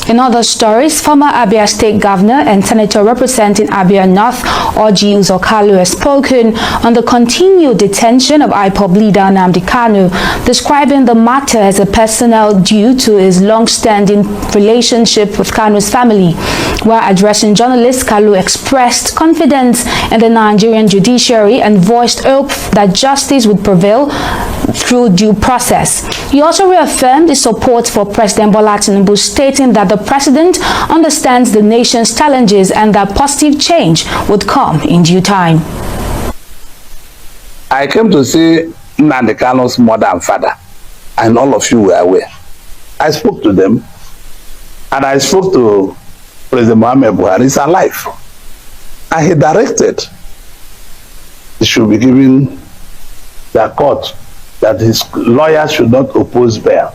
In other stories, former Abia State Governor and Senator representing Abia North, Orji Uzor Kalu, has spoken on the continued detention of IPOB leader Nnamdi Kanu, describing the matter as a personal due to his long-standing relationship with Kanu's family. While addressing journalists, Kalu expressed confidence in the Nigerian judiciary and voiced hope that justice would prevail through due process. He also reaffirmed his support for President Bola Tinubu, stating that the president understands the nation's challenges and that positive change would come in due time. I came to see Nnamdi Kanu's mother and father, and all of you were aware. I spoke to them, and I spoke to President Muhammad Buhari. He's alive. And he directed he should be given the court that his lawyers should not oppose bail.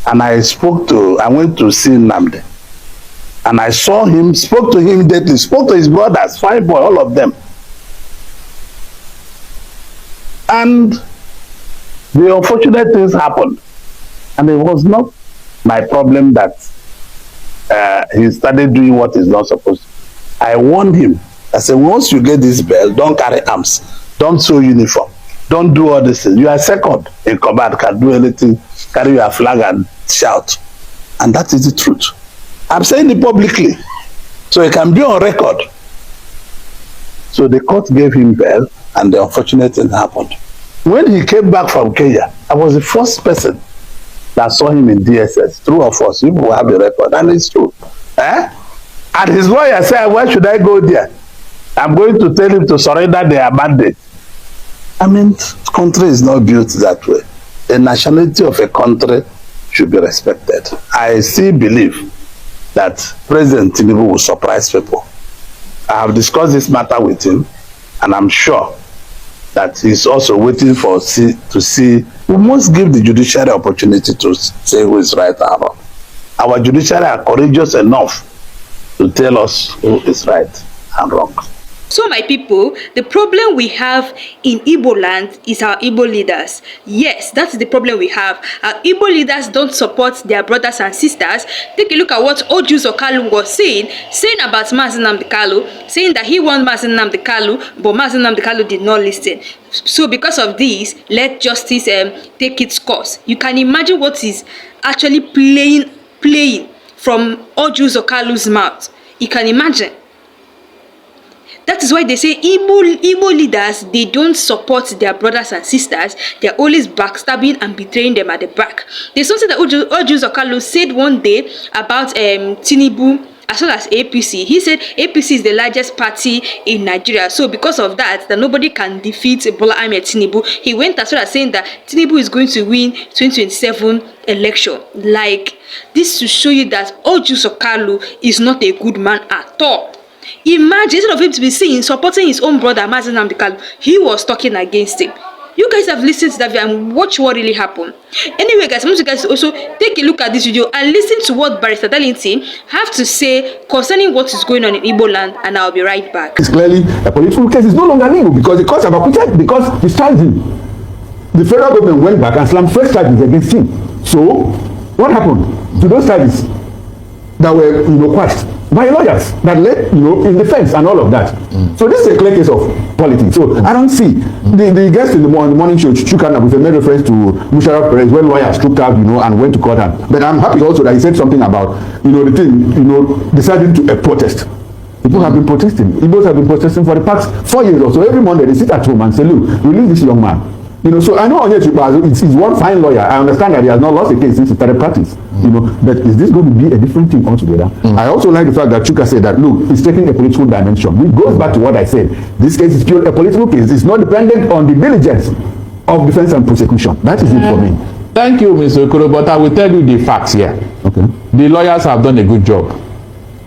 And I went to see Nnamdi. And I saw him, spoke to him immediately, spoke to his brothers, fine boy, all of them. And the unfortunate things happened. And it was not my problem that he started doing what he's not supposed to. I warned him. I said, once you get this bail, don't carry arms. Don't sew uniform. Don't do all this thing. You are second in command, can do anything, carry your flag and shout. And that is the truth. I'm saying it publicly, so it can be on record. So the court gave him bail, and the unfortunate thing happened. When he came back from Kenya, I was the first person that saw him in DSS. True of us, you will have a record, and it's true. And his lawyer said, why should I go there? I'm going to tell him to surrender their mandate. I mean, country is not built that way. The nationality of a country should be respected. I still believe that President Tinubu will surprise people. I have discussed this matter with him, and I'm sure that he's also waiting to see. We must give the judiciary opportunity to say who is right and wrong. Our judiciary are courageous enough to tell us who is right and wrong. So my people, the problem we have in Igbo land is our Igbo leaders. Yes, that's the problem we have. Our Igbo leaders don't support their brothers and sisters. Take a look at what Orji Uzor Kalu was saying about Nnamdi Kanu, saying that he wanted Nnamdi Kanu, but Nnamdi Kanu did not listen. So because of this, let justice take its course. You can imagine what is actually playing from Orji Uzor Kalu's mouth. You can imagine. That is why they say Igbo leaders, they don't support their brothers and sisters. They're always backstabbing and betraying them at the back. There's something that Orji Uzor Kalu said one day about Tinubu as well as APC. He said APC is the largest party in Nigeria. So because of that nobody can defeat Bola Ahmed Tinubu. He went as well as saying that Tinubu is going to win 2027 election. Like, this to show you that Orji Uzor Kalu is not a good man at all. Imagine, instead of him to be seen supporting his own brother Nnamdi Kanu, he was talking against him. You guys have listened to that video and watch what really happened. Anyway guys, I want you guys to also take a look at this video and listen to what Barrister Darlington have to say concerning what is going on in Igbo land, and I'll be right back. It's clearly a political case. It's no longer legal because the courts have acquitted, because he's charged him. The federal government went back and slammed fresh charges against him. So what happened to those charges that were quashed by lawyers that led in defense and all of that? So this is a clear case of politics. So I don't see the guest in the morning show Chukana with a made reference to Musharraf Perez when lawyers took out and went to court. But I'm happy also that he said something about the thing deciding to protest. People have been protesting. Igbos have been protesting for the past 4 years or so. Every Monday they sit at home and say, look, release this young man. So I know he's one fine lawyer. I understand that he has not lost a case since he started practice. But is this going to be a different thing altogether? I also like the fact that Chuka said that, look, it's taking a political dimension. It goes back to what I said. This case is purely a political case. It's not dependent on the diligence of defense and prosecution. That is it for me. Thank you, Mr. Okoro, but I will tell you the facts here. Okay. The lawyers have done a good job.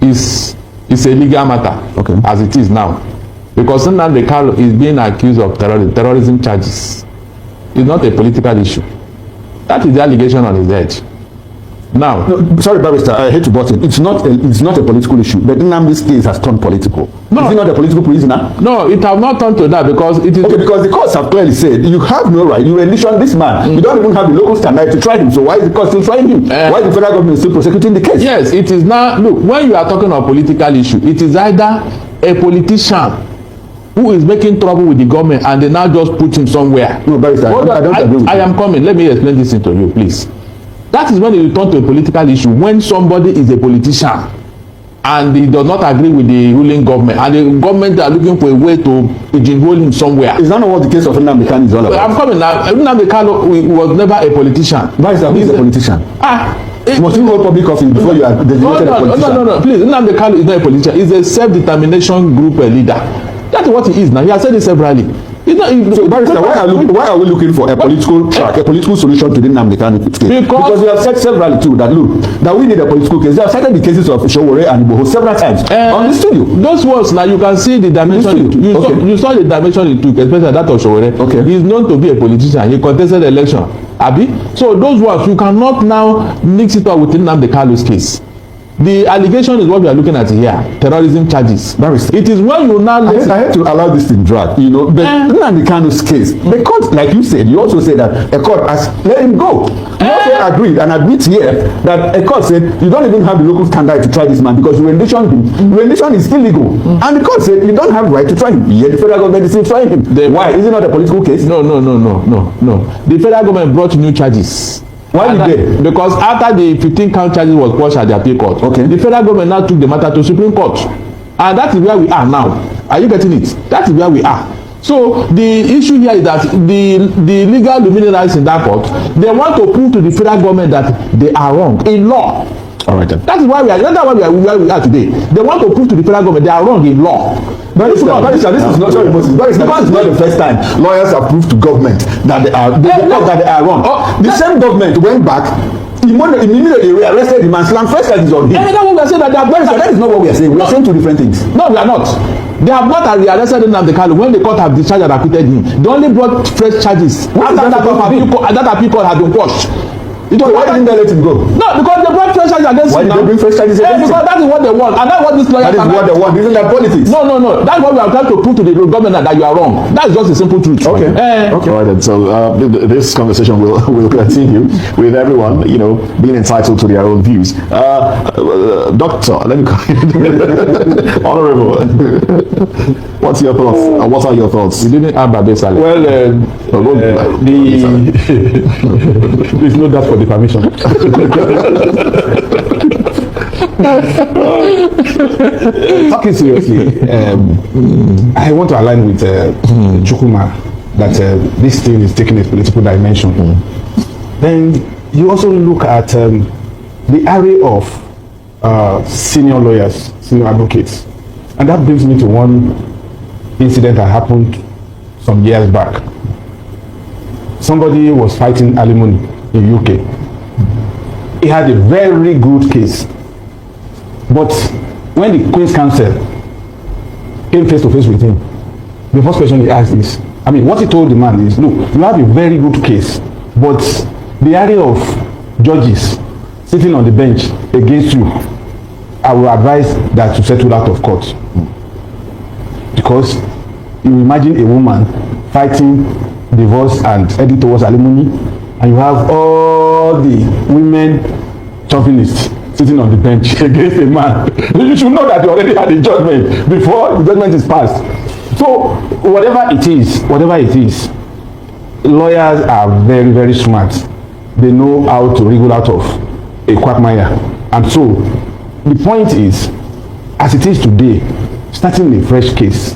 It's a legal matter, as it is now. Because Nnamdi Kanu is being accused of terrorism charges. It's not a political issue. That is the allegation on his head. Now, no, sorry, Barrister, I hate to butt in. It's not a political issue. But Nnamdi's case has turned political. No. Is he not a political prisoner? No, it have not turned to that because it is... Okay, because the courts have clearly said you have no right. You rendition this man. You don't even have the local standard to try him. So why is the court still trying him? Why is the federal government still prosecuting the case? Yes, it is now... Look, when you are talking of political issue, it is either a politician who is making trouble with the government and they now just put him somewhere. No, Barrister, I don't agree with you. I am coming. Let me explain this thing to you, please. That is when you turn to a political issue, when somebody is a politician and he does not agree with the ruling government and the government are looking for a way to pigeonhole him somewhere. Is that not what the case of Nnamdi Kanu is all about? I'm coming now. Nnamdi Kanu was never a politician. Barrister, who is a politician? Must you hold public office before you are designated a politician? No. Please, Nnamdi Kanu is not a politician. He's a self-determination group leader. That's what he is now. He has said it severally. So, Barrister, why are we looking for a political track, a political solution to the Nnamdi Kanu case? Because we have said severally too that look, that we need a political case. They have cited the cases of Showore and Iboho several times on the studio. Those words now you can see the dimension. You saw the dimension it took, especially that of Showore. Okay. He is known to be a politician. He contested the election. Abi? So those words you cannot now mix it up with Nnamdi Kanu's case. The allegation is what we are looking at here, terrorism charges. Barrister, it is when you now... I had to allow this thing drag, you know, but Nnamdi Kanu's case, the court, like you said, you also said that a court has let him go. You also agreed and admit here that a court said you don't even have the local standard to try this man because you rendition him. Rendition is illegal. And the court said you don't have right to try him. Yet the federal government is still trying him. Why? Is it not a political case? No. The federal government brought new charges. Why did they? Because after the 15 count charges was quashed at the appeal court, the federal government now took the matter to Supreme Court. And that is where we are now. Are you getting it? That is where we are. So the issue here is that the legal luminaries in that court, they want to prove to the federal government that they are wrong in law. All right then. That is why we are. That's why where we are today. They want to prove to the federal government they are wrong in law. Barrister, this is not sorry, Moses. Barrister, this is not the first time lawyers have proved to government that they are wrong. The same government went back, immediately arrested him and slammed first charges on him. That's what we are saying. That is not what we are saying. We are saying two different things. No, we are not. They have not arrested Nnamdi Kanu when the court have discharged and acquitted him. They only brought fresh charges after that appeal court had been quashed. Why didn't they let him go? No, because they brought fresh charges against him. Why did they bring fresh charges against him? Because that is what they want, and that's what this lawyer. That is what they want. Isn't that politics? No. That's what we are trying to prove to the government that you are wrong. That is just a simple truth. Okay. Okay. All right. Then. So this conversation will continue with everyone, you know, being entitled to their own views. Doctor, let me call you. Honorable. What's your thoughts? What are your thoughts? You didn't have Babe Saleh. Well, please note that for defamation. Talking seriously, I want to align with Chukwuma that this thing is taking a political dimension. Then you also look at the array of senior lawyers, senior advocates, and that brings me to one incident that happened some years back. Somebody was fighting alimony in UK. He had a very good case, but when the Queen's Counsel came face to face with him, the first question he asked is, what he told the man is, look, you have a very good case, but the area of judges sitting on the bench against you, I will advise that you settle out of court. Because you imagine a woman fighting divorce and heading towards alimony, and you have all the women chauvinists sitting on the bench against a man. You should know that you already had a judgment before the judgment is passed. So whatever it is, lawyers are very, very smart. They know how to wriggle out of a quagmire. And so the point is, as it is today, starting a fresh case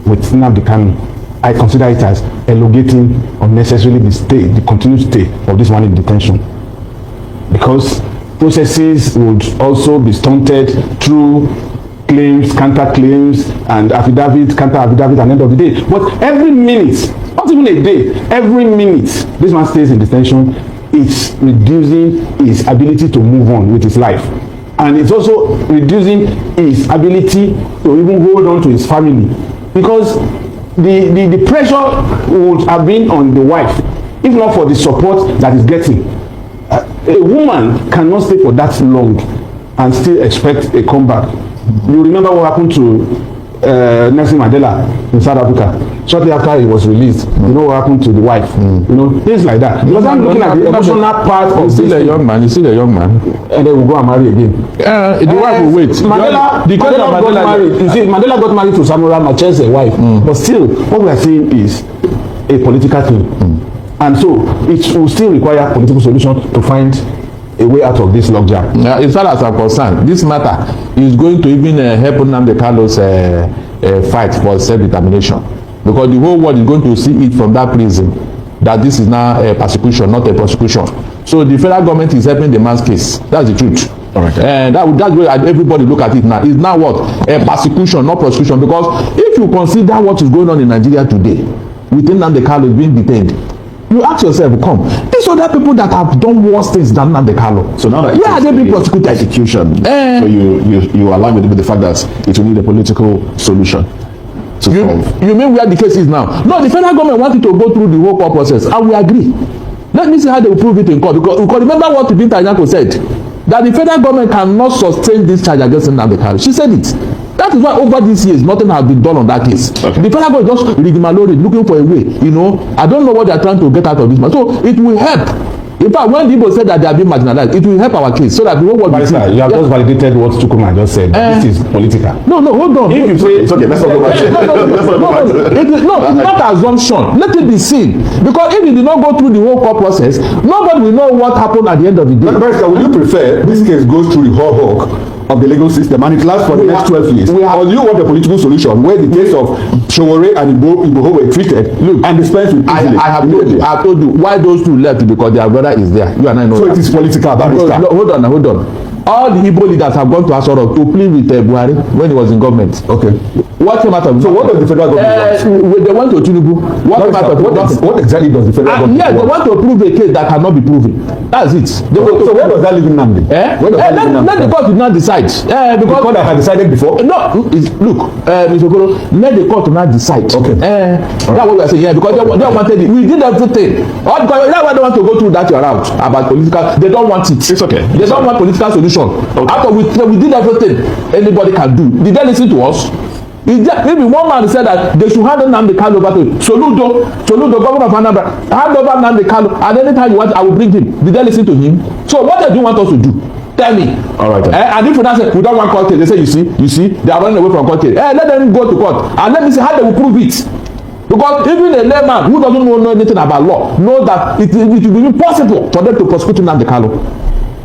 with Nnamdi Kanu, I consider it as elongating unnecessarily the continued stay of this man in detention, because processes would also be stunted through claims, counter claims, and affidavit, counter affidavit at the end of the day. But every minute, not even a day, every minute this man stays in detention, it's reducing his ability to move on with his life, and it's also reducing his ability to even hold on to his family, because the pressure would have been on the wife if not for the support that he's getting. A woman cannot stay for that long and still expect a comeback. You remember what happened to Nelson Mandela in South Africa shortly after he was released. You know what happened to the wife. You know, things like that. Because I'm looking at the emotional part of He's still a young man. He's still a young man. And then we'll go and marry again. The wife will wait. Mandela got married. You see, Mandela got married to Samora Machels's wife. But still, what we are saying is a political thing. And so it will still require political solution to find a way out of this logjam. As far as I'm concerned, this matter is going to even help Nnamdi Kanu's fight for self-determination, because the whole world is going to see it from that prism that this is now a persecution, not a prosecution. So the federal government is helping the man's case. That's the truth. All right. And that's why everybody look at it now. It's now what? A persecution, not prosecution. Because if you consider what is going on in Nigeria today, within Nnamdi Kanu being detained, you ask yourself, come, these other people that have done worse things than Nnamdi Kanu. So now that where are they being prosecuted? Execution. So you align with the fact that it will need a political solution. You mean where the case is now? No, the federal government wanted to go through the whole court process, and we agree. Let me see how they will prove it in court. Because remember what Binta Nyako said, that the federal government cannot sustain this charge against Nnamdi Kanu. She said it. That is why over these years nothing has been done on that case. Okay. The federal government just rigmaroled, looking for a way. You know, I don't know what they are trying to get out of this man. So it will help. In fact, when people said that they are being marginalized, it will help our case so that the whole world will see. You have just validated what Chukwuma just said. This is political. No, hold on. If you say it's okay, let's not go back. It's not assumption. Let it be seen. Because if you did not go through the whole court process, nobody will know what happened at the end of the day. Barrister, would you prefer this case goes through the whole hawk of the legal system and it lasts for the next 12 years? Or do you want a political solution where the case of Showore and Igboho were treated and dispensed with easily? I have told you why those two left, because their brother is there. You and I know so that. It is political. No, hold on. All the Igbo leaders have gone to Asoro to plead with Buhari when he was in government. Okay. What came out of it? So what does the federal government want? They went to Tinubu. What exactly does the federal government want? They want to prove a case that cannot be proven. That's it. So where does that leave Nnamdi? Let the court did not decide. Because the court had decided before? No, look, Mr. Okoro, let the court not decide. Okay. That's what we are saying here, because they wanted it. We did everything. That's why they want to go through that route about political. They don't want it. It's okay. They don't want political solution. Okay. After we did everything anybody can do. Did they listen to us? Maybe one man said that they should hand Nnamdi Kanu over to Soludo, governor of Anambra, hand over Nnamdi Kanu, and anytime you want, I will bring him. Did they listen to him? So what do you want us to do? Tell me. All right. And if you say we don't want court case, they say you see, they are running away from court case. Let them go to court and let me see how they will prove it. Because even a layman who doesn't know anything about law knows that it will be impossible for them to prosecute Nnamdi Kanu.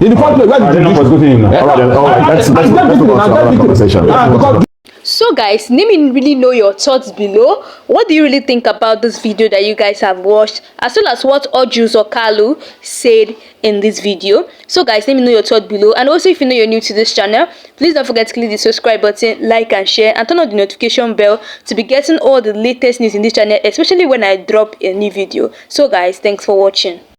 In the first place, where did you prosecute him now? All right. Let's go to the conversation. So guys, let me really know your thoughts below. What do you really think about this video that you guys have watched, as well as what Orji Uzor Kalu said in this video? So guys, let me know your thoughts below. And also, if you know you're new to this channel, please don't forget to click the subscribe button, like and share, and turn on the notification bell to be getting all the latest news in this channel, especially when I drop a new video. So guys, thanks for watching.